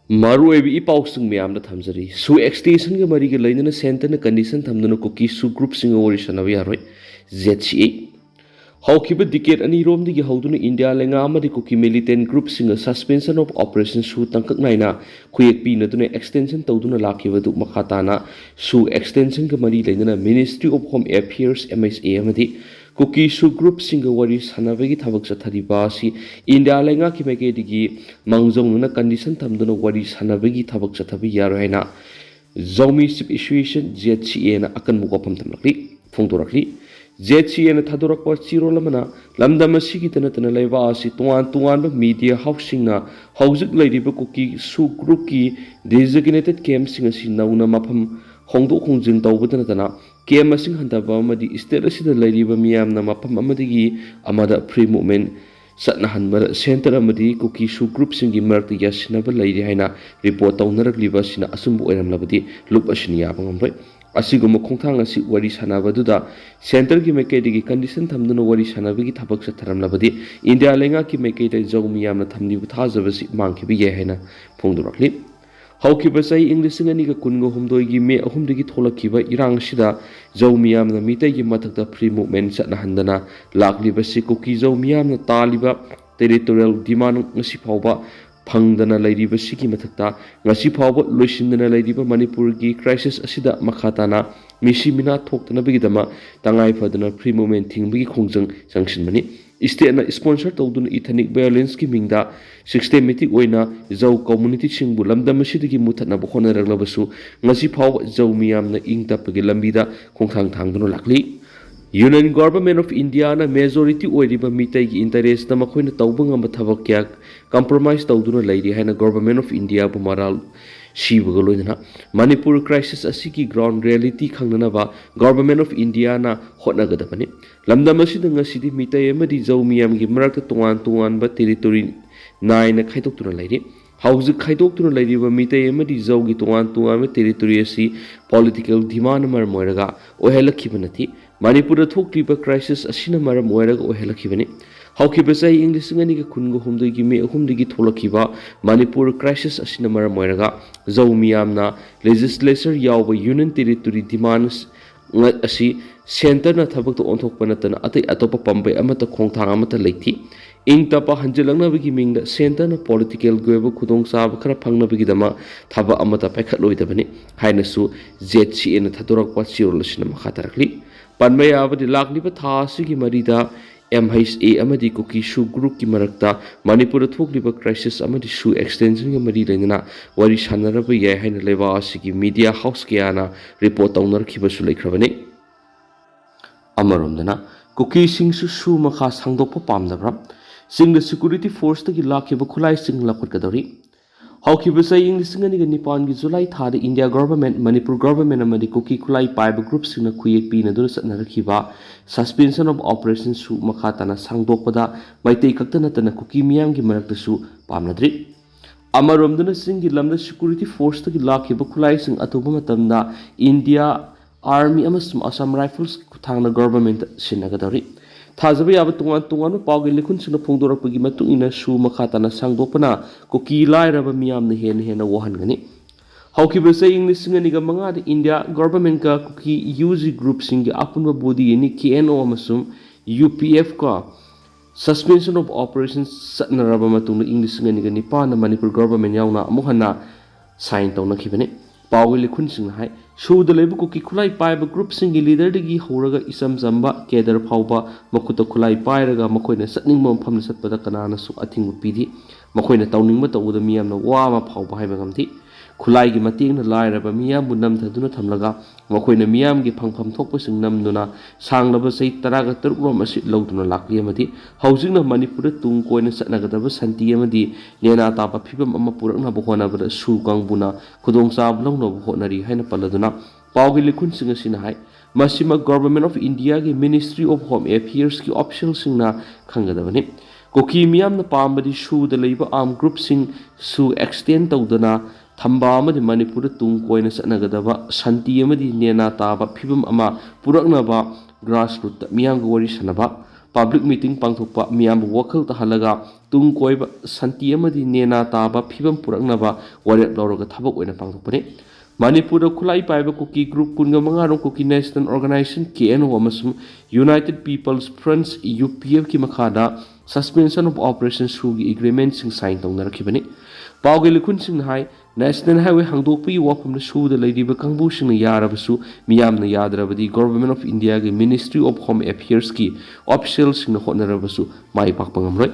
Maruebi ipausing miyamda thamjari su extension ga mari ga lainana center na condition thamduna Kuki su group singa wari sanawi yaroi ZCA haukiba decade ani romdi gi hauduna India lenga amadi Kuki militant group singa suspension of operation su tangkak naina khuyek pi naduna extension tawduna lakiba du makhatana su extension ga mari lainana Ministry of Home Affairs MSA amadi Kuki su group singa wari sanabagi thabak chathariba si India lenga ki mege digi mangjong na condition thamduna wari sanabagi thabak chathabi yaro haina Zomi situation ZCA na akan mukapam tamlakli phongdorakli ZCA na thadorak pa chiro lamana lamdam asigi tana tana laiba asi tuan ba media housing na hauzik laidiba Kuki su group ki designated camp singa si nauna mafam hongdo khongjing tawbadana tana camp asing handaba amadi state asida lairiba miyamna mafam amadigi amada free movement satna hanmar center amadi Kuki su group singi marakta yasinaba lairi haina report tawnarakliba sina asumbu oiramlabadi lup asini yaba ngamroi asiguma khongthang asi wari sanabaduda center ki mekedi condition thamduna wari sanabagi thabak satharamlabadi India lenga ki mekedi Zomi yamna thamni buthajabasi mangkibi ye haina phongdorakli haukiba sai English ngani ga kungo humdoi gi me ahumdagi tholakkiba irang sida Zomi yamna mitai gi mathakta free movement satna handana lakliba si Kuki Zomi yamna taliba territorial demand ngasi phawba phangdana lairiba sigi mathakta ngasi phawba loisindana lairiba Manipur gi crisis asida makhatana misi mina thoktana bigidama tangai phadana free movement thingbagi khongjang sangshinmani state na sponsor tawduna ethnic violence ki mingda systematic oina Zau community singbu lamdam asidagi muthatna bokhona raglabasu ngasi phaw Zau miyamna ingtapagi lambida khongthang thangduna lakli Union Government of India na majority oiriba mitai gi interest na makhoina tawbanga mathabak kya compromise tawduna lairi haina Government of India bu maral shibaga loina Manipur crisis asiki ground reality khangnanaba Government of India na hotnagadabani lamdam asida ngasidi mitai amadi Zau miyam gi marakta tuan ba territory naina khaitoktura lairi hauzik khaitoktura lairiba mitai amadi Zau gi tuan ba territory asi political demand mar moiraga ohelakhibanati Manipur thokliba crisis asina maram oiraga ohelakibani haukiba sai English ngani ga kungo humdagi me ahumdagi tholakiba Manipur crisis asina maram oiraga Zau miyamna legislature yawba union territory demands asi center na thabak to onthokpa natana atai atopa pambai amata khongthang amata leithi ingtapa hanjelangna mingda center na political goeba khudong sab khara phangna bigi dama thaba amata paikhat loidabani haina su ZCA na thadorak pa chirolashina makhatarakli panmaya abadi lakliba tha sigi marida MHA amadi Kuki su group ki marakta Manipur thokliba crisis amadi su extension ga mari lengna wari sanaraba yai haina leba asigi media house kiana report tawnar su laikhrabani amaromdana Kuki sing su makha sangdokpa pamdabra singda security force tagi lakhiba khulai sing lakhutkadori haukiba sai English ngani ga Nipan gi July thada India government Manipur government amadi Kuki khulai paiba group singna khuyek pi na duna satna rakhiba suspension of operations su makhatana sangdokpada maitei kaktana tana Kuki miyam gi marakta su pamnadri amaromdana singi lamda security force tagi lakhiba khulai sing atuba matamda India army amasum Assam rifles kuthangna government sinagadori Thazaba yaba tungan pawgi likhun sina phongdorakpagi matungina su makhatana sangdokpana Kuki lairaba miyamna hena wahangani haukiba sai English ngani ga manga de India government ka Kuki UG group singi apunba body ni KNO amasum UPF ka suspension of operations satnaraba matungna English ngani ga Nipan na Manipur government yauna amuhana sign tawna khibani pawgi likhun sing hai Shuda lebu Kuki khulai paiba group singi leader dagi horaga isam zamba kedar phawba makuta khulai pairaga makoina satningma mafamna satpada kanana su athingbu pidi makoina tawningma tawuda miyamna wama phawba haiba ngamti khulai gi matingna lairaba miyambu namthaduna thamlaga makoina miyamgi phangpham thokpa sing namduna sanglaba sei 13 rom asi lawduna lakli amadi haujingna Manipur tung koina satnagadaba santi amadi lena tapa phibam ama purakna bohona bada su kangbuna khudong sab lawna bohonari haina paladuna pawgi likhun singa sina hai masima Government of India gi Ministry of Home Affairs ki official singna khangadabani Kuki miyamna pambadi su da leiba arm group sing su extend tawdana thamba amadi Manipur tung koina satnagadaba santi amadi nena taba phibam ama puraknaba grassroots miyam wari sanaba public meeting pangthokpa miyam wakhal tahalaga tung koiba santi amadi nena taba phibam puraknaba warep lawraga thabak oina pangthokpani Manipur khulai paiba Kuki group punga mangarong Kuki National Organization KNO amasum United People's Fronts UPF ki makhada suspension of operations through agreement sing sign tawnarakibani Pauge likhun sing hai National Highway hangdokpi wafam na su da ladiba kangbu sing yarabasu miyam na yadrabadi Government of India ki Ministry of Home Affairs ki officials sing na hotnarabasu mai pakpangamroi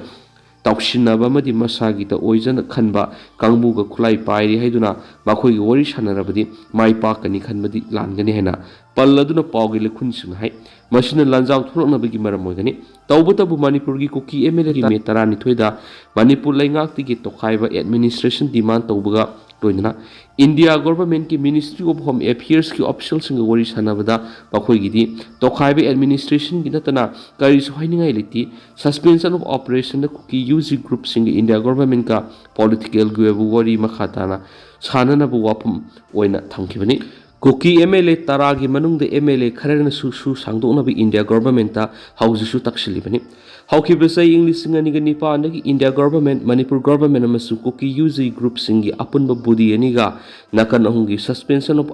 Taushinaba madi masagi ta oizana khanba kangbu ga khulai pairi haiduna makhoi gi wari sanarabadi mai pakani khanbadi langani hena palladuna paugi lekhun sing hai masina lanjau thoroknabagi maram moigani tawbatabu Manipur gi Kuki MLA gi me 12 da Manipur laingak ti gi tokhaiba administration demand tawbaga toinana India government ki Ministry of Home Affairs ki official sing wari sanabada makhoi gi di tokhaiba administration gi natana kari sohainingai liti suspension of operation da Kuki UG group sing India government ka political guebu wari makhatana sanana bu wapum oina thamkibani Kuki MLA taragi manungda MLA kharana su sangdokna bi India government ta haujisu takshilibani Haukibasai English singani nipa nagi India government Manipur government amasu Kuki UG group singi apunba budi aniga nakan ahungi suspension of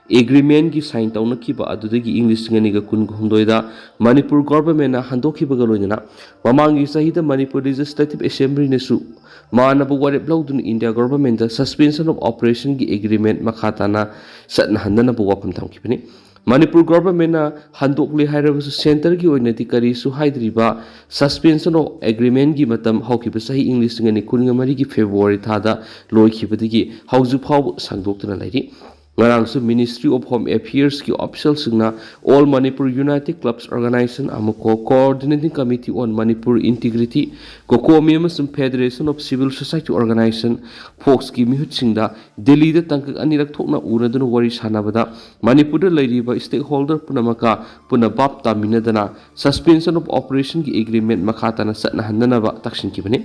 agreement ki sign tawna kiba adudagi English singani ga kun humdoida Manipur government na handokiba ga loina mamangi sahida Manipur legislative assembly nesu Manabu warep laudun India government the suspension of operation ki agreement makhatana satna handana bu wapam thamkibani Manipur government na handokli hairabasu center ki oinati kari su haidriba suspension of agreement ki matam haukiba sahi English ngani kunga mari ki February thada loikibadigi hauju phau sangdoktuna lairi Ngarangsu Ministry of Home Affairs ki official singna All Manipur United Clubs Organization amako Coordinating Committee on Manipur Integrity Kokomi amasum Federation of Civil Society Organization Fox ki mihut singda Delhi da tangkak anirak thokna uradun wari sanabada Manipur da lairiba stakeholder punamaka puna bab taminadana suspension of operation ki agreement makhatana satna handanaba taksin kibani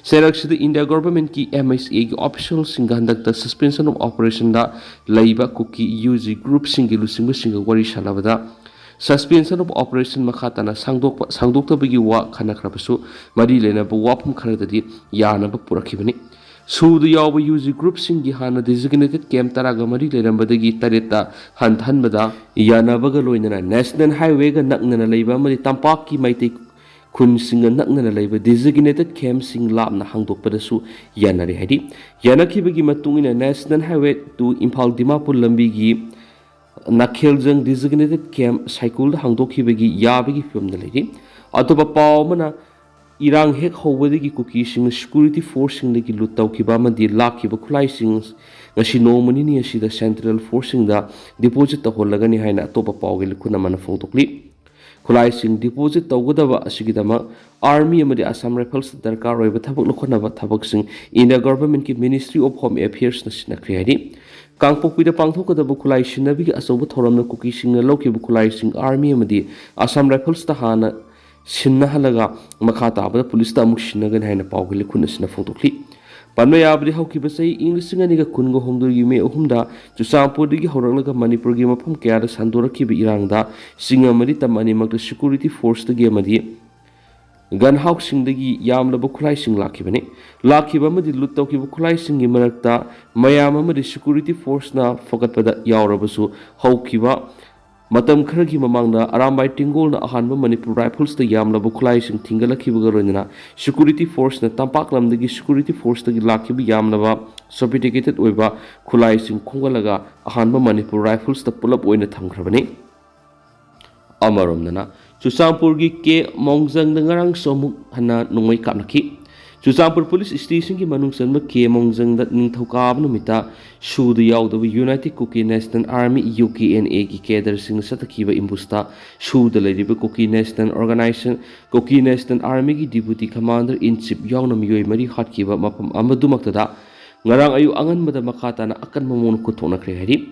Serakshida India government ki MSA ki official singhandak the suspension of operation da laiba Kuki UG group singilu singa wari sanabada suspension of operation makhatana sangdokta bagi wa khanakrabasu mari lena bu wapum khanadadi yana ba purakibani Sudu yawa UG group singi hana designated camp taraga mari lerambadagi tareta hanbada yana baga loinana National Highway ga naknana laiba mari tampak ki maitei kun singa naknana laiba designated camp sing lapna hangdokpadasu yanari hadi yanakibagi matungina National Highway to Imphal Dimapur lambi gi nakheljang designated camp cycle hangdokhibagi yabagi filmda lairi atoba pawmana irang hek hobadagi Kuki sing security force sing lagi lutawkiba madi lakiba khulai sing ngasi nomani ni asida central force sing da deposit ta holagani haina atoba pawgi likhuna mana phongtokli khulai sing deposit tawgadaba asigidama army amadi Assam Rifles darkar roiba thabak lokhonaba thabak sing India government ki Ministry of Home Affairs na sinakri hadi Kangpokpi da pangthokadaba khulai sinabi ki asoba thoramna Kuki sing na lokiba khulai sing army amadi Assam Rifles ta hana sinna halaga makhata abada police ta amuk sinagan haina pawgili khuna sina photokli Panno yabri haukiba sai English singani ga kungo homdo yume ohumda Chusampur digi horaklaga Manipur gi mafam kaya da sandorakiba irangda singa mari tamani makta security force da gemadi gun house sing dagi yamlaba khulai sing lakibani lakiba madi luttawkiba khulai sing gi marakta mayam amadi security force na fakatpada yawrabasu haukiba matam kharagi mamangna arambai tingol na ahanba Manipur Rifles ta yamlaba khulai sing thingalakhiba garona security force na tampak lamdagi security force ta lakiba yamlaba sophisticated oiba khulai sing khongalaga ahanba Manipur Rifles ta pulap oina thamkhrabani amaromnana Chusampur gi ke mongjang ngarang somuk hana nungoi kapnaki Chusampur police station ki manung sanba ke mongjang da ningthokab numita sudu yawdaba United Kuki National Army UKNA ki cadre sing satakhiba imbusta sudu leriba Kuki National Organization Kuki National Army ki deputy commander in chief yawna miyoi mari hatkiba mapam amadumaktada ngarang ayu angan mada makhatana akan mamon kuthona kre hari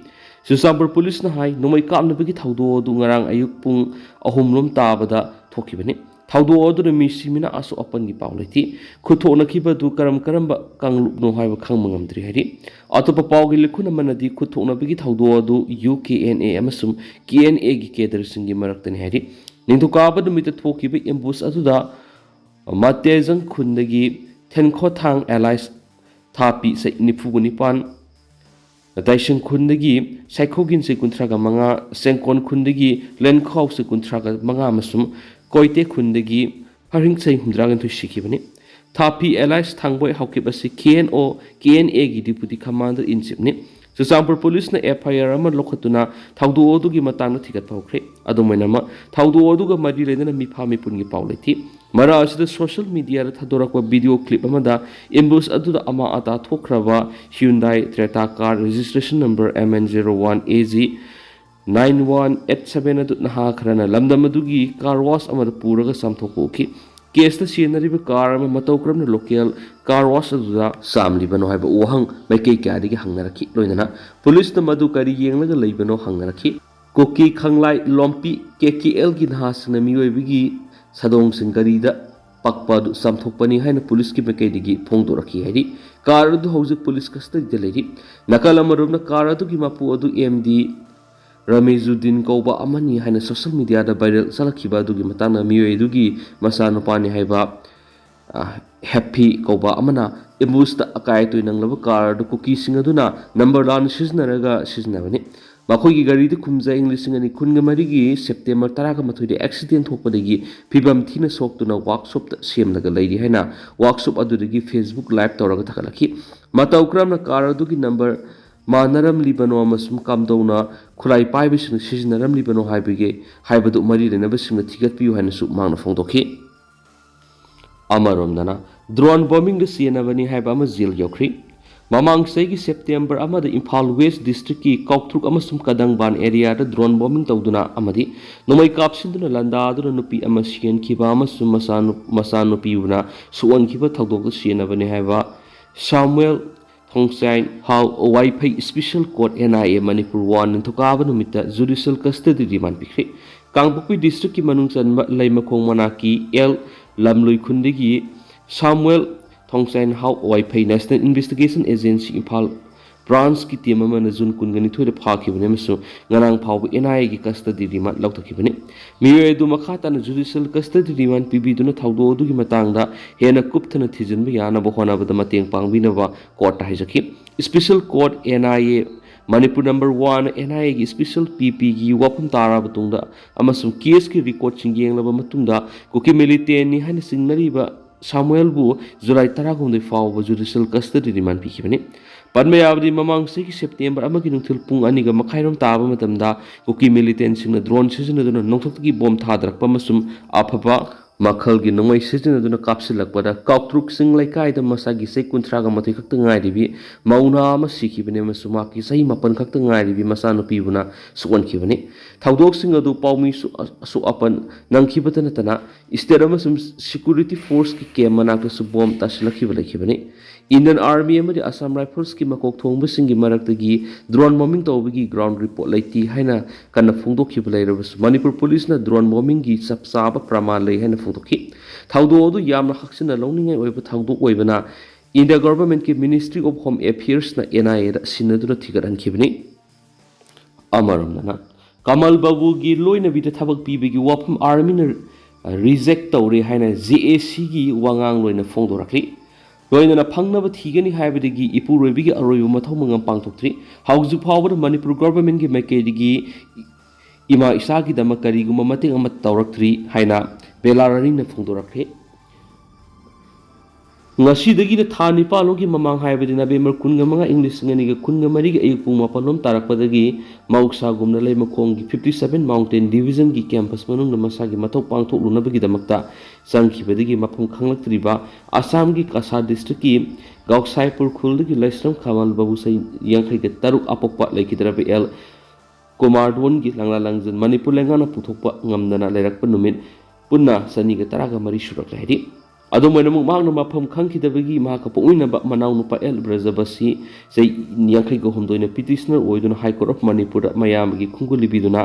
Chusampur police na hai numai kapna bagi thaudo du ngarang ayuk pung ahumlom tabada thokibani thaudo odu mi simina asu open gi paulati khuthona khiba du karamba kanglup no haiba khangmangamdri hari atopa pawgi likhuna manadi khuthona bagi thaudo odu UKNA amasum KNA gi kedar singi maraktani hari ꯅꯤꯡꯊꯧꯀꯥꯕ ꯅꯨꯃꯤꯠꯇ ꯊꯣꯛꯈꯤꯕ ambush ꯑꯗꯨꯗ ꯃꯇꯦꯖꯪ ꯈꯨꯟꯗꯒꯤ ꯊꯦꯟꯈꯣꯊꯥꯡ alias ꯊꯥꯄꯤ ꯅꯤꯐꯨꯒ ꯅꯤꯄꯥꯟ ꯇꯥꯏꯁꯪ ꯈꯨꯟꯗꯒꯤ ꯁꯥꯏꯈꯣꯒꯤꯟꯁꯦ ꯀꯨꯟꯊ꯭ꯔꯥꯒ ꯃꯉꯥ ꯆꯦꯡꯀꯣꯟ ꯈꯨꯟꯗꯒꯤ ꯂꯦꯟꯈꯥꯎꯁꯦ ꯀꯨꯟꯊ꯭ꯔꯥꯒ ꯃꯉꯥ ꯑꯃꯁꯨꯡ ꯀꯣꯏꯇꯦ ꯈꯨꯟꯗꯒꯤ ꯍꯔꯤꯡꯁꯩ ꯍꯨꯝꯗ꯭ꯔꯥꯒꯅꯤꯊꯣꯏ ꯁꯤꯈꯤꯕꯅꯤ ꯊꯥꯄꯤ ꯑꯦꯂꯥꯏꯁ ꯊꯥꯡꯕꯣꯏ ꯍꯧꯈꯤꯕ ꯑꯁꯤ KNAꯒꯤ ꯗꯤꯄꯨꯇꯤ ꯀꯃꯥꯟꯗꯔ ꯏꯟ ꯆꯤꯐꯅꯤ ꯆꯨꯔꯆꯥꯟꯄꯨꯔ ꯄꯨꯂꯤꯁꯅ FIR ꯑꯃ ꯂꯧꯈꯠꯇꯨꯅ ꯊꯧꯗꯣꯛ ꯑꯗꯨꯒꯤ ꯃꯇꯥꯡꯗ ꯊꯤꯒꯠꯄ ꯍꯧꯈ꯭ꯔꯦ ꯑꯗꯨꯃꯥꯏꯅꯃꯛ ꯊꯧꯗꯣꯛ ꯑꯗꯨꯒ ꯃꯔꯤ ꯂꯩꯅꯅ ꯃꯤꯐꯥ ꯃꯤꯄꯨꯟꯒꯤ ꯄꯥꯎ ꯂꯩꯊꯤ ꯃꯔꯛ ꯑꯁꯤꯗ ꯁꯣꯁꯤꯌꯦꯜ ꯃꯤꯗꯤꯌꯥꯗ ꯊꯥꯗꯣꯔꯛꯄ ꯚꯤꯗꯤꯑꯣ ꯀ꯭ꯂꯤꯞ ꯑꯃꯗ ꯑꯦꯝꯕꯨꯁ ꯑꯗꯨꯗ ꯑꯃꯥ ꯑꯇꯥ ꯊꯣꯛꯈ꯭ꯔꯕ Hyundai Creta car registration number MN01AG 9187 ꯑꯗꯨ ꯅꯍꯥ ꯈꯔꯅ ꯂꯝꯗꯝ ꯑꯗꯨꯒꯤ ꯀꯥꯔ ꯋꯥꯁ ꯑꯃꯗ ꯄꯨꯔꯒ ꯆꯥꯝꯊꯣꯛꯄ ꯎꯈꯤ ꯀꯦꯁꯇ ꯁꯤꯖꯤꯟꯅꯔꯤꯕ ꯀꯥꯔ ꯑꯃ ꯃꯇꯧ ꯀꯔꯝꯅ ꯂꯣꯀꯦꯜ ꯀꯥꯔ ꯋꯥꯁ ꯑꯗꯨꯗ ꯆꯥꯝꯂꯤꯕꯅꯣ ꯍꯥꯏꯕ ꯋꯥꯍꯪ ꯃꯥꯏꯀꯩ ꯀꯌꯥꯗꯒꯤ ꯍꯪꯅꯔꯛꯈꯤ ꯂꯣꯏꯅꯅ ꯄꯨꯂꯤꯁꯅ ꯃꯗꯨ ꯀꯔꯤ ꯌꯦꯡꯂꯒ ꯂꯩꯕꯅꯣ ꯍꯪꯅꯔꯛꯈꯤ ꯀꯨꯀꯤ ꯈꯪꯂꯥꯏ ꯂꯣꯝꯄꯤ KKLꯒꯤ ꯅꯍꯥꯁꯤꯡꯅ ꯃꯤꯑꯣꯏꯕꯒꯤ ꯁꯥꯗꯣꯡꯁꯤꯡ ꯒꯥꯔꯤꯗ ꯄꯛꯄ ꯑꯗꯨ ꯆꯥꯝꯊꯣꯛꯄꯅꯤ ꯍꯥꯏꯅ ꯄꯨꯂꯤꯁꯀꯤ ꯃꯥꯏꯀꯩꯗꯒꯤ ꯐꯣꯡꯗꯣꯔꯛꯈꯤ ꯍꯥꯏꯔꯤ ꯀꯥꯔ ꯑꯗꯨ ꯍꯧꯖꯤꯛ ꯄꯨꯂꯤꯁ ꯀꯁꯇꯗꯤꯗ ꯂꯩꯔꯤ ꯅꯥꯀꯜ ꯑꯃꯔꯣꯝꯗ ꯀꯥꯔ ꯑꯗꯨꯒꯤ ꯃꯄꯨ ꯑꯗꯨ MD ꯔꯃꯦꯖꯨꯗꯤꯟ ꯀꯧꯕ ꯑꯃꯅꯤ ꯍꯥꯏꯅ ꯁꯣꯁꯤꯌꯦꯜ ꯃꯤꯗꯤꯌꯥꯗ ꯚꯥꯏꯔꯦꯜ ꯆꯠꯂꯛꯈꯤꯕ ꯑꯗꯨꯒꯤ ꯃꯇꯥꯡꯗ ꯃꯤꯑꯣꯏ ꯑꯗꯨꯒꯤ ꯃꯆꯥꯅꯨꯄꯥꯅꯤ ꯍꯥꯏꯕ ꯍꯦꯞꯐꯤ ꯀꯧꯕ ꯑꯃꯅ ꯑꯦꯝꯕꯨꯁꯇ ꯑꯀꯥꯏ ꯑꯇꯣꯏ ꯅꯪꯂꯕ ꯀꯥꯔ ꯑꯗꯨ ꯀꯨꯀꯤꯁꯤꯡ ꯑꯗꯨꯅ ꯅꯝꯕꯔ ꯂꯥꯟꯅ ꯁꯤꯖꯤꯟꯅꯕꯅꯤ ꯃꯈꯣꯏꯒꯤ ꯒꯥꯔꯤꯗ ꯈꯨꯝꯖ ꯏꯪ 2023ꯒꯤ ꯁꯦꯞꯇꯦꯝꯕꯔ 13ꯗ ꯑꯦꯛꯁꯤꯗꯦꯟ ꯊꯣꯛꯄꯗꯒꯤ ꯐꯤꯕꯝ ꯊꯤꯅ ꯁꯣꯛꯇꯨꯅ ꯋꯥꯔꯛꯁꯣꯞꯇ ꯁꯦꯝꯂꯒ ꯂꯩꯔꯤ ꯍꯥꯏꯅ ꯋꯥꯔꯛꯁꯣꯞ ꯑꯗꯨꯗꯒꯤ Facebook ꯂꯥꯏꯚ ꯇꯧꯔꯒ ꯊꯥꯒꯠꯂꯛꯈꯤ ꯃꯇꯧ ꯀꯔꯝꯅ ꯀꯥꯔ ꯑꯗꯨꯒꯤ ꯅꯝꯕꯔ ꯃꯥꯟꯅꯔꯝꯂꯤꯕꯅꯣ ꯑꯃꯁꯨꯡ ꯀꯝꯗꯧꯅ ꯈꯨꯠꯂꯥꯏ ꯄꯥꯏꯕꯁꯤꯡꯅ ꯁꯤꯖꯤꯟꯅꯔꯝꯂꯤꯕꯅꯣ ꯍꯥꯏꯕꯗꯨ ꯃꯔꯤ ꯂꯩꯅꯕꯁꯤꯡꯅ ꯊꯤꯒꯠꯄꯤꯌꯨ ꯍꯥꯏꯅꯁꯨ ꯃꯥꯡꯅ ꯐꯣꯡꯗꯣꯛꯈꯤ ꯑꯃꯔꯣꯝꯗꯅ ꯗ꯭ꯔꯣꯟ ꯕꯣꯝꯕꯤꯡꯗ ꯆꯦꯟꯅꯕꯅꯤ ꯍꯥꯏꯕ ꯑꯃ ꯖꯦꯜ ꯌꯧꯈ꯭ꯔꯤ ꯃꯃꯥꯡ ꯆꯍꯤꯒꯤ ꯁꯦꯞꯇꯦꯝꯕꯔ ꯑꯃꯗ ꯏꯝꯐꯥꯜ ꯋꯦꯁ ꯗꯤꯁꯇ꯭ꯔꯤꯛꯀꯤ ꯀꯥꯎꯊ꯭ꯔꯨꯛ ꯑꯃꯁꯨꯡ ꯀꯗꯪꯕꯥꯟ ꯑꯦꯔꯤꯌꯥꯗ ꯗ꯭ꯔꯣꯟ ꯕꯣꯝꯕꯤꯡ ꯇꯧꯗꯨꯅ ꯑꯃꯗꯤ ꯅꯣꯡꯃꯩ ꯀꯥꯞꯁꯤꯟꯗꯨꯅ ꯂꯥꯟꯗꯥꯗꯨꯅ ꯅꯨꯄꯤ ꯑꯃ ꯁꯤꯍꯟꯈꯤꯕ ꯑꯃꯁꯨꯡ ꯃꯆꯥꯅꯨꯄꯤꯕꯨꯅ ꯁꯣꯛꯍꯟꯈꯤꯕ ꯊꯧꯗꯣꯛꯇ ꯆꯦꯟꯅꯕꯅꯤ ꯍꯥꯏꯕ ꯁꯥꯃꯨꯑꯦꯜ ꯊꯣꯡꯆꯥꯏꯟ ꯍꯥꯎ ꯋꯥꯏꯐꯩ ꯁ꯭ꯄꯦꯁꯤꯌꯦꯜ ꯀꯣꯔꯠ NIA ꯃꯅꯤꯄꯨꯔ 1 ꯅꯤꯡꯊꯧꯀꯥꯕ ꯅꯨꯃꯤꯠꯇ ꯖꯨꯗꯤꯁꯤꯌꯦꯜ ꯀꯁꯇꯗꯤ ꯔꯤꯃꯥꯟ ꯄꯤꯈ꯭ꯔꯦ ꯀꯥꯡꯄꯣꯛꯄꯤ ꯗꯤꯁꯇ꯭ꯔꯤꯛꯀꯤ ꯃꯅꯨꯡ ꯆꯟꯕ ꯂꯩꯃꯈꯣꯡ ꯃꯅꯥꯛꯀꯤ ꯂꯝꯂꯣꯏ ꯈꯨꯟꯗꯒꯤ ꯁꯥꯃꯨꯑꯦꯜ ꯊꯣꯡꯆꯥꯏꯟ ꯍꯥꯎ ꯋꯥꯏꯐꯩ ꯅꯦꯁꯅꯦꯜ ꯏꯟꯚꯦꯁꯇꯤꯒꯦꯁꯟ ꯑꯦꯖꯦꯟꯁꯤ ꯏꯝꯐꯥꯜ ꯕ꯭ꯔꯥꯟꯁꯀꯤ ꯇꯤꯝ ꯑꯃꯅ ꯖꯨꯟ 22ꯗ ꯐꯥꯈꯤꯕꯅꯤ ꯑꯃꯁꯨꯡ ꯉꯔꯥꯡ ꯐꯥꯎꯕ NIAꯒꯤ ꯀꯁꯇꯗꯤ ꯔꯤꯃꯥꯟ ꯂꯧꯊꯣꯛꯈꯤꯕꯅꯤ ꯃꯤꯑꯣꯏ ꯑꯗꯨ ꯃꯈꯥ ꯇꯥꯅ ꯖꯨꯗꯤꯁꯤꯌꯦꯜ ꯀꯁꯇꯗꯤ ꯔꯤꯃꯥꯟ ꯄꯤꯕꯤꯗꯨꯅ ꯊꯧꯗꯣꯛ ꯑꯗꯨꯒꯤ ꯃꯇꯥꯡꯗ ꯍꯦꯟꯅ ꯀꯨꯞꯊꯅ ꯊꯤꯖꯤꯟꯕ ꯌꯥꯅꯕ ꯍꯣꯠꯅꯕꯗ ꯃꯇꯦꯡ ꯄꯥꯡꯕꯤꯅꯕ ꯀꯣꯔꯠꯇ ꯍꯥꯏꯖꯈꯤ special court NIA Manipur number 1 NIAꯒꯤ ꯁ꯭ꯄꯦꯁꯤꯌꯦꯜ PPꯒꯤ ꯋꯥꯐꯝ ꯇꯥꯔꯕ ꯃꯇꯨꯡꯗ ꯑꯃꯁꯨꯡ ꯀꯦꯁꯀꯤ ꯔꯦꯀꯣꯔꯗꯁꯤꯡ ꯌꯦꯡꯂꯕ ꯃꯇꯨꯡꯗ ꯀꯨꯀꯤ ꯃꯤꯂꯤꯇꯦꯟꯅꯤ ꯍꯥꯏꯅ ꯆꯤꯡꯅꯔꯤꯕ ꯁꯥꯃꯨꯑꯦꯜꯕꯨ ꯖꯨꯂꯥꯏ 19 ꯐꯥꯎꯕ ꯖꯨꯗꯤꯁꯤꯌꯦꯜ ꯀꯁꯇꯗꯤ ꯔꯤꯃꯥꯟ ꯄꯤꯈꯤꯕꯅꯤ ꯄꯟꯕ ꯌꯥꯕꯗꯤ ꯃꯃꯥꯡ ꯆꯍꯤꯒꯤ ꯁꯦꯞꯇꯦꯝꯕꯔ ꯑꯃꯒꯤ ꯅꯨꯡꯊꯤꯜ ꯄꯨꯡ 2:30 ꯇꯥꯕ ꯃꯇꯝꯗ ꯀꯨꯀꯤ ꯃꯤꯂꯤꯇꯦꯟꯁꯤꯡꯅ ꯗ꯭ꯔꯣꯟ ꯁꯤꯖꯤꯟꯅꯗꯨꯅ ꯅꯣꯡꯊꯛꯇꯒꯤ ꯕꯣꯝ ꯊꯥꯗꯔꯛꯄ ꯑꯃꯁꯨꯡ ꯑꯐꯕ ꯃꯈꯜꯒꯤ ꯅꯣꯡꯃꯩ ꯁꯤꯖꯤꯟꯅꯗꯨꯅ ꯀꯥꯞꯁꯤꯜꯂꯛꯄꯗ ꯀꯥꯎꯇ꯭ꯔꯨꯛꯁꯤꯡ ꯂꯩꯀꯥꯏꯗ ꯃꯁꯥꯒꯤ ꯆꯍꯤ 38 ꯈꯛꯇ ꯉꯥꯏꯔꯤꯕꯤ ꯃꯧꯅꯥ ꯑꯃ ꯁꯤꯈꯤꯕꯅꯤ ꯑꯃꯁꯨꯡ ꯃꯍꯥꯛꯀꯤ ꯆꯍꯤ 9 ꯈꯛꯇ ꯉꯥꯏꯔꯤꯕꯤ ꯃꯆꯥꯅꯨꯄꯤꯕꯨꯅ ꯁꯣꯛꯍꯟꯈꯤꯕꯅꯤ ꯊꯧꯗꯣꯛꯁꯤꯡ ꯑꯗꯨ ꯄꯥꯎꯃꯤꯁꯨ ꯑꯁꯣꯛ ꯑꯄꯟ ꯅꯪꯈꯤꯕꯇ ꯅꯠꯇꯅ ꯏꯁꯇꯦꯠ ꯑꯃꯁꯨꯡ ꯁꯦꯀ꯭ꯌꯨꯔꯤꯇꯤ ꯐꯣꯔꯁꯀꯤ ꯀꯦꯝꯞ ꯃꯅꯥꯛꯇꯁꯨ ꯕꯣꯝ ꯇꯥꯁꯤꯜꯂꯛꯈꯤꯕ ꯂꯩꯈꯤꯕꯅꯤ ꯏꯟꯗꯤꯌꯟ ꯑꯥꯔꯃꯤ ꯑꯃꯗꯤ ꯑꯁꯥꯝ ꯔꯥꯏꯐꯜꯁꯀꯤ ꯃꯀꯣꯛ ꯊꯣꯡꯕꯁꯤꯡꯒꯤ ꯃꯔꯛꯇꯒꯤ ꯗ꯭ꯔꯣꯟ ꯕꯣꯝꯕꯤꯡ ꯇꯧꯕꯒꯤ ꯒ꯭ꯔꯥꯎꯟ ꯔꯤꯄꯣꯔꯠ ꯂꯩꯇꯦ ꯍꯥꯏꯅ ꯀꯟꯅ ꯐꯣꯡꯗꯣꯛꯈꯤꯕ ꯂꯩꯔꯕꯁꯨ ꯃꯅꯤꯄꯨꯔ ꯄꯨꯂꯤꯁꯅ ꯗ꯭ꯔꯣꯟ ꯕꯣꯝꯕꯤꯡꯒꯤ ꯆꯞ ꯆꯥꯕ ꯄ꯭ꯔꯃꯥꯟ ꯂꯩ ꯍꯥꯏꯅ ꯐꯣꯡꯗꯣꯛꯈꯤ ꯊꯧꯗꯣꯛ ꯑꯗꯨ ꯌꯥꯝꯅ ꯍꯛꯆꯤꯟꯅ ꯂꯧꯅꯤꯡꯉꯥꯏ ꯑꯣꯏꯕ ꯊꯧꯗꯣꯛ ꯑꯣꯏꯕꯅ ꯏꯟꯗꯤꯌꯥ ꯒꯚꯔꯟꯃꯦꯟꯠꯀꯤ ꯃꯤꯅꯤꯁꯇ꯭ꯔꯤ ꯑꯣꯐ ꯍꯣꯝ ꯑꯦꯐꯤꯌꯔꯁꯅ NIAꯗ ꯁꯤꯟꯅꯗꯨꯅ ꯊꯤꯒꯠꯍꯟꯈꯤꯕꯅꯤ ꯑꯃꯔꯣꯝꯗꯅ ꯀꯃꯜ ꯕꯥꯕꯨꯒꯤ ꯂꯣꯏꯅꯕꯤꯗ ꯊꯕꯛ ꯄꯤꯕꯒꯤ ꯋꯥꯐꯝ ꯑꯥꯔꯃꯤꯅ ꯔꯤꯖꯦꯛ ꯇꯧꯔꯦ ꯍꯥꯏꯅ JACꯒꯤ ꯋꯥꯉꯥꯡꯂꯣꯏꯅ ꯐꯣꯡꯗꯣꯔꯛꯂꯤ ꯂꯣꯏꯅꯅ ꯐꯪꯅꯕ ꯊꯤꯒꯅꯤ ꯍꯥꯏꯕꯗꯒꯤ ꯏꯄꯨꯔꯣꯏꯕꯒꯤ ꯑꯔꯣꯏꯕ ꯃꯊꯧ ꯃꯉꯝ ꯄꯥꯡꯊꯣꯛꯇ꯭ꯔꯤ ꯍꯧꯖꯤꯛ ꯐꯥꯎꯕꯗ ꯃꯅꯤꯄꯨꯔ ꯒꯚꯔꯟꯃꯦꯟꯠꯀꯤ ꯃꯥꯏꯀꯩꯗꯒꯤ ꯏꯃꯥ ꯏꯆꯥꯒꯤꯗꯃꯛ ꯀꯔꯤꯒꯨꯝꯕ ꯃꯇꯦꯡ ꯑꯃ ꯇꯧꯔꯛꯇ꯭ꯔꯤ ꯍꯥꯏꯅ ꯕꯦꯂꯥꯔꯥꯅꯤꯅ ꯐꯣꯡꯗꯣꯔꯛꯈꯤ ꯉꯁꯤꯗꯒꯤꯅ ꯊꯥ 9 ꯃꯃꯥꯡ ꯍꯥꯏꯕꯗꯤ ꯅꯕꯦꯝꯕꯔ 15 ꯏꯪ 2023 ꯑꯌꯨꯛ ꯄꯨꯡ 7 ꯇꯥꯔꯛꯄꯗꯒꯤ ꯃꯍꯧꯁꯥꯒꯨꯝꯅ ꯂꯩꯃꯈꯣꯡꯒꯤ 57 ꯃꯥꯎꯟꯇꯦꯟ ꯗꯤꯚꯤꯖꯟꯒꯤ ꯀꯦꯝꯄꯁ ꯃꯅꯨꯡꯗ ꯃꯁꯥꯒꯤ ꯃꯊꯧ ꯄꯥꯡꯊꯣꯛꯂꯨꯅꯕꯒꯤꯗꯃꯛꯇ ꯆꯪꯈꯤꯕꯗꯒꯤ ꯃꯐꯝ ꯈꯪꯂꯛꯇ꯭ꯔꯤꯕ ꯑꯁꯥꯝꯒꯤ ꯀꯁꯥ ꯗꯤꯁꯇ꯭ꯔꯤꯛꯀꯤ ꯒꯥꯎꯁꯥꯏꯄꯨꯔ ꯈꯨꯜꯗꯒꯤ ꯂꯥꯏꯁ꯭ꯔꯝ ꯀꯃꯜ ꯕꯥꯕꯨ ꯆꯍꯤ 53 ꯑꯄꯣꯛꯄ ꯂꯩꯈꯤꯗ꯭ꯔꯕ ꯀꯨꯃꯥꯔꯗꯣꯟꯒꯤ ꯂꯪꯂꯥ ꯂꯪꯖꯟ ꯃꯅꯤꯄꯨꯔ ꯂꯩꯉꯥꯛꯅ ꯄꯨꯊꯣꯛꯄ ꯉꯝꯗꯅ ꯂꯩꯔꯛꯄ ꯅꯨꯃꯤꯠ ꯄꯨꯟꯅ 213 ꯁꯨꯔꯛꯂꯦ ꯍꯥꯏꯔꯤ ꯑꯗꯨꯝ ꯑꯣꯏꯅꯃꯛ ꯃꯍꯥꯛꯅ ꯃꯐꯝ ꯈꯪꯈꯤꯗꯕꯒꯤ ꯃꯍꯥꯛꯀ ꯄꯣꯛꯃꯤꯟꯅꯕ ꯃꯅꯥꯎꯅꯨꯄꯥ ꯕ꯭ꯔꯖꯕꯁꯤ ꯆꯍꯤ 53ꯅ ꯄꯤꯇꯤꯁꯅꯔ ꯑꯣꯏꯗꯨꯅ ꯍꯥꯏ ꯀꯣꯔꯠ ꯑꯣꯐ ꯃꯅꯤꯄꯨꯔꯗ ꯃꯌꯥꯝꯒꯤ ꯈꯣꯡꯒꯨꯜ ꯂꯤꯕꯤꯗꯨꯅ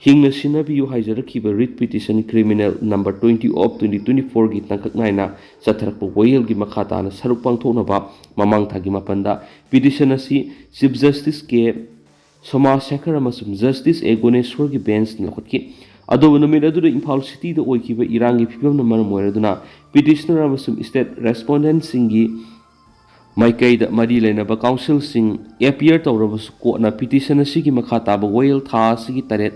ꯍꯤꯡꯅ ꯁꯤꯟꯅꯕꯤꯌꯨ ꯍꯥꯏꯖꯔꯛꯈꯤꯕ ꯔꯤꯠ ꯄꯤꯇꯤꯁꯟ ꯀ꯭ꯔꯤꯃꯤꯅꯦꯜ ꯅꯝꯕꯔ 20/2024ꯒꯤ ꯇꯥꯡꯀꯛ ꯅꯥꯏꯅ ꯆꯠꯊꯔꯛꯄ ꯋꯥꯌꯦꯜꯒꯤ ꯃꯈꯥ ꯇꯥꯅ ꯁꯔꯨꯛ ꯄꯥꯡꯊꯣꯛꯅꯕ ꯃꯃꯥꯡ ꯊꯥꯒꯤ 8ꯗ ꯄꯤꯇꯤꯁꯟ ꯑꯁꯤ ꯆꯤꯐ ꯖꯁꯇꯤꯁ ꯁꯣꯃꯥ ꯁꯦꯈꯔ ꯑꯃꯁꯨꯡ ꯖꯁꯇꯤꯁ ꯒꯨꯅꯦꯁꯋꯔꯒꯤ ꯕꯦꯟꯆꯅ ꯂꯧꯈꯠꯈꯤ ꯑꯗꯨꯕꯨ ꯅꯨꯃꯤꯠ ꯑꯗꯨꯗ ꯏꯝꯐꯥꯜ ꯁꯤꯇꯤꯗ ꯑꯣꯏꯈꯤꯕ ꯏꯔꯥꯡꯒꯤ ꯐꯤꯕꯝꯅ ꯃꯔꯝ ꯑꯣꯏꯔꯗꯨꯅ ꯄꯤꯇꯤꯁꯅꯔ ꯑꯃꯁꯨꯡ ꯁ꯭ꯇꯦꯠ ꯔꯦꯁꯄꯣꯟꯗꯦꯟꯠꯁꯤꯡꯒꯤ ꯃꯥꯏꯀꯩꯗ ꯃꯔꯤ ꯂꯩꯅꯕ ꯀꯥꯎꯟꯁꯤꯜꯁꯤꯡ ꯑꯦꯄꯤꯌꯔ ꯇꯧꯔꯕꯁꯨ ꯀꯣꯔꯠꯅ ꯄꯤꯇꯤꯁꯟ ꯑꯁꯤꯒꯤ ꯃꯈꯥ ꯇꯥꯕ ꯋꯥꯌꯦꯜ ꯊꯥ ꯑꯁꯤꯒꯤ 8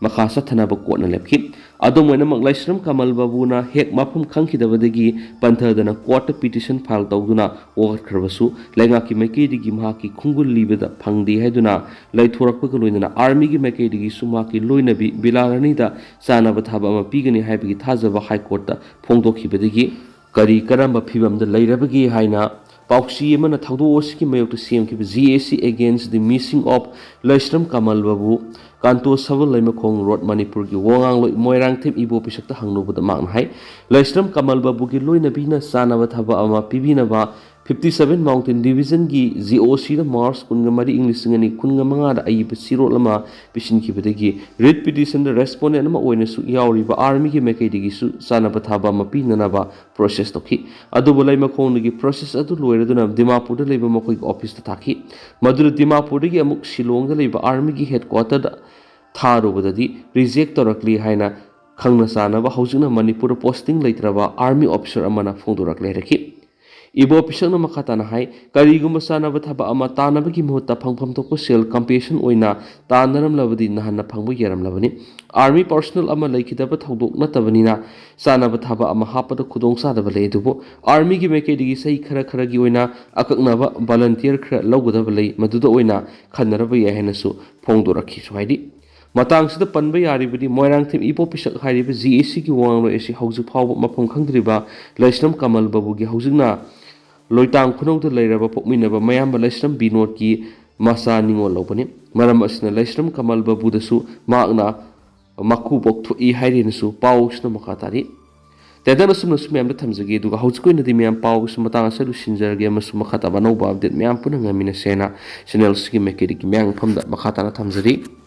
ꯃꯈꯥ ꯆꯠꯊꯅꯕ ꯀꯣꯔꯠꯅ ꯂꯦꯞꯈꯤ꯫ ꯑꯗꯨꯝ ꯑꯣꯏꯅꯃꯛ ꯂꯥꯏꯁ꯭ꯔꯝ ꯀꯃꯜ ꯕꯥꯕꯨꯅ ꯍꯦꯛ ꯃꯐꯝ ꯈꯪꯈꯤꯗꯕꯗꯒꯤ ꯄꯟꯊꯗꯅ ꯀꯣꯔꯠꯇ ꯄꯤꯇꯤꯁꯟ ꯐꯥꯏꯜ ꯇꯧꯗꯨꯅ ꯋꯥꯀꯠꯈ꯭ꯔꯕꯁꯨ ꯂꯩꯉꯥꯛꯀꯤ ꯃꯥꯏꯀꯩꯗꯒꯤ ꯃꯍꯥꯛꯀꯤ ꯈꯨꯡꯒꯨꯜ ꯂꯤꯕꯗ ꯐꯪꯗꯦ ꯍꯥꯏꯗꯨꯅ ꯂꯩꯊꯣꯔꯛꯄꯒ ꯂꯣꯏꯅꯅ ꯑꯥꯔꯃꯤꯒꯤ ꯃꯥꯏꯀꯩꯗꯒꯤꯁꯨ ꯃꯍꯥꯛꯀꯤ ꯂꯣꯏꯅꯕꯤ ꯕꯤꯂꯥꯔꯥꯅꯤꯗ ꯆꯥꯅꯕ ꯊꯥꯕ ꯑꯃ ꯄꯤꯒꯅꯤ ꯍꯥꯏꯕꯒꯤ ꯊꯥꯖꯕ ꯍꯥꯏꯀꯣꯔꯠꯇ ꯐꯣꯡꯗꯣꯛꯈꯤꯕꯗꯒꯤ ꯀꯔꯤ ꯀꯔꯝꯕ ꯐꯤꯕꯝꯗ ꯂꯩꯔꯕꯒꯦ ꯍꯥꯏꯅ ꯄꯥꯎꯆꯤ ꯑꯃꯅ ꯊꯧꯗꯣꯛ ꯑꯁꯤꯒꯤ ꯃꯥꯌꯣꯛꯇ ꯁꯦꯝꯈꯤꯕ GAC ꯑꯦꯒꯦꯟꯁ ꯗꯤ ꯃꯤꯁꯤꯡ of Laishram Kamal Babu ꯀꯥꯟꯇꯣ ꯁꯕꯜ ꯂꯩꯃꯈꯣꯡ road ꯃꯅꯤꯄꯨꯔꯒꯤ ꯋꯥꯉꯥꯡꯂꯣꯏ ꯃꯣꯏꯔꯥꯡꯊꯦꯝ ꯏꯕꯣꯄꯤꯁꯛꯇ ꯍꯪꯂꯨꯕꯗ ꯃꯍꯥꯛꯅ ꯍꯥꯏ ꯂꯥꯏꯁ꯭ꯔꯝ ꯀꯃꯜ ꯕꯥꯕꯨꯒꯤ ꯂꯣꯏꯅꯕꯤꯅ ꯆꯥꯅꯕ ꯊꯕꯛ ꯑꯃ ꯄꯤꯕꯤꯅꯕ 57 ꯃꯥꯎꯟꯇꯦꯟ ꯗꯤꯕꯤꯖꯟꯒꯤ GOCꯗ ꯃꯥꯔꯆ 13 2015ꯗ ꯑꯏꯕ ꯆꯤꯔꯣꯜ ꯑꯃ ꯄꯤꯁꯤꯟꯈꯤꯕꯗꯒꯤ ꯔꯤꯠ ꯄꯤꯇꯤꯁꯟꯗ ꯔꯦꯁꯄꯣꯟꯗꯦꯟꯠ ꯑꯃ ꯑꯣꯏꯅꯁꯨ ꯌꯥꯎꯔꯤꯕ ꯑꯥꯔꯃꯤꯒꯤ ꯃꯥꯏꯀꯩꯗꯒꯤꯁꯨ ꯆꯥꯅꯕ ꯊꯥꯕ ꯑꯃ ꯄꯤꯅꯅꯕ ꯄ꯭ꯔꯣꯁꯦꯁ ꯇꯧꯈꯤ꯫ ꯑꯗꯨꯕꯨ ꯂꯩꯃꯈꯣꯡꯗꯒꯤ ꯄ꯭ꯔꯣꯁꯦꯁ ꯑꯗꯨ ꯂꯣꯏꯔꯗꯨꯅ ꯗꯤꯃꯥꯄꯨꯔꯗ ꯂꯩꯕ ꯃꯈꯣꯏꯒꯤ ꯑꯣꯐꯤꯁꯇ ꯊꯥꯈꯤ꯫ ꯃꯗꯨꯗ ꯗꯤꯃꯥꯄꯨꯔꯗꯒꯤ ꯑꯃꯨꯛ ꯁꯤꯂꯣꯡꯗ ꯂꯩꯕ ꯑꯥꯔꯃꯤꯒꯤ ꯍꯦꯗꯀ꯭ꯋꯥꯇꯔꯗ ꯊꯥꯔꯨꯕꯗꯗꯤ ꯔꯤꯖꯦꯛ ꯇꯧꯔꯛꯂꯤ ꯍꯥꯏꯅ ꯈꯪꯅ ꯆꯥꯅꯕ ꯍꯧꯖꯤꯛꯅ ꯃꯅꯤꯄꯨꯔꯗ ꯄꯣꯁꯇꯤꯡ ꯂꯩꯇ꯭ꯔꯕ ꯑꯥꯔꯃꯤ ꯑꯣꯐꯤꯁꯔ ꯑꯃꯅ ꯐꯣꯡꯗꯣꯔꯛꯂꯦ ꯍꯥꯏꯔꯛꯈꯤ꯫ ꯏꯕꯣꯄꯤꯁꯛꯅ ꯃꯈꯥ ꯇꯥꯅ ꯍꯥꯏ ꯀꯔꯤꯒꯨꯝꯕ ꯆꯥꯅꯕ ꯊꯕꯛ ꯑꯃ ꯇꯥꯟꯅꯕꯒꯤ ꯃꯍꯨꯠꯇ ꯐꯪꯐꯝ ꯊꯣꯛꯄ ꯁꯦꯜ ꯀꯝꯄꯦꯟꯁꯦꯁꯟ ꯑꯣꯏꯅ ꯇꯥꯟꯅꯔꯝꯂꯕꯗꯤ ꯅꯍꯥꯟꯅ ꯐꯪꯕ ꯌꯥꯔꯝꯂꯕꯅꯤ꯫ ꯑꯥꯔꯃꯤ ꯄꯔꯁꯣꯅꯦꯜ ꯑꯃ ꯂꯩꯈꯤꯗꯕ ꯊꯧꯗꯣꯛ ꯅꯠꯇꯕꯅꯤꯅ ꯆꯥꯅꯕ ꯊꯕꯛ ꯑꯃ ꯍꯥꯞꯄꯗ ꯈꯨꯗꯣꯡꯆꯥꯗꯕ ꯂꯩ꯫ ꯑꯗꯨꯕꯨ ꯑꯥꯔꯃꯤꯒꯤ ꯃꯥꯏꯀꯩꯗꯒꯤ ꯆꯍꯤ ꯈꯔꯒꯤ ꯑꯣꯏꯅ ꯑꯀꯛꯅꯕ ꯚꯂꯟꯇꯤꯌꯔ ꯈꯔ ꯂꯧꯒꯗꯕ ꯂꯩ ꯃꯗꯨꯗ ꯑꯣꯏꯅ ꯈꯟꯅꯔꯕ ꯌꯥꯏ ꯍꯥꯏꯅꯁꯨ ꯐꯣꯡꯗꯣꯔꯛꯈꯤꯁꯨ ꯍꯥꯏꯔꯤ꯫ ꯃꯇꯥꯡꯁꯤꯗ ꯄꯟꯕ ꯌꯥꯔꯤꯕꯗꯤ ꯃꯣꯏꯔꯥꯡꯊꯦꯝ ꯏꯕꯣꯄꯤꯁꯛ ꯍꯥꯏꯔꯤꯕ GACꯒꯤ ꯋꯥꯉꯥꯡꯂꯣꯏ ꯑꯁꯤ ꯍꯧꯖꯤꯛ ꯐꯥꯎꯕ ꯃꯐꯝ ꯈꯪꯗ꯭ꯔꯤꯕ ꯂꯥꯏꯁ꯭ꯔꯝ ꯀꯃꯜ ꯕꯥꯕꯨꯒꯤ ꯍꯧꯖꯤꯛꯅ ꯂꯣꯏꯇꯥꯡ ꯈꯨꯅꯧꯗ ꯂꯩꯔꯕ ꯄꯣꯛꯃꯤꯟꯅꯕ ꯃꯌꯥꯝꯕ ꯂꯥꯏꯁ꯭ꯔꯝ ꯕꯤꯅꯣꯗꯀꯤ ꯃꯆꯥ ꯅꯤꯉꯣꯜ ꯂꯧꯕꯅꯤ꯫ ꯃꯔꯝ ꯑꯁꯤꯅ ꯂꯥꯏꯁ꯭ꯔꯝ ꯀꯃꯜ ꯕꯥꯕꯨꯗꯁꯨ ꯃꯍꯥꯛꯅ ꯃꯀꯨ ꯄꯣꯛꯊꯣꯛꯏ ꯍꯥꯏꯔꯦꯅꯁꯨ ꯄꯥꯎꯁꯤꯅ ꯃꯈꯥ ꯇꯥꯔꯤ꯫ ꯇꯦꯟꯇꯛꯅ ꯑꯁꯨꯝꯅꯁꯨ ꯃꯌꯥꯝꯗ ꯊꯝꯖꯒꯦ ꯑꯗꯨꯒ ꯍꯧꯖꯤꯛ ꯑꯣꯏꯅꯗꯤ ꯃꯌꯥꯝ ꯄꯥꯎꯒꯤꯁꯨ ꯃꯇꯥꯡ ꯑꯁꯤꯗ ꯂꯣꯏꯁꯤꯟꯖꯔꯒꯦ ꯑꯃꯁꯨꯡ ꯃꯈꯥ ꯇꯥꯕ ꯑꯅꯧꯕ ꯑꯞꯗꯦꯠ ꯃꯌꯥꯝ ꯄꯨꯟꯅ ꯉꯝꯃꯤꯟꯅꯁꯦꯅ ꯆꯦꯅꯦꯜꯁꯤꯒꯤ ꯃꯥꯏꯀꯩꯗꯒꯤ ꯃꯌꯥꯝ ꯃꯐꯝꯗ ꯃꯈꯥ ꯇꯥꯅ ꯊꯝꯖꯔꯤ꯫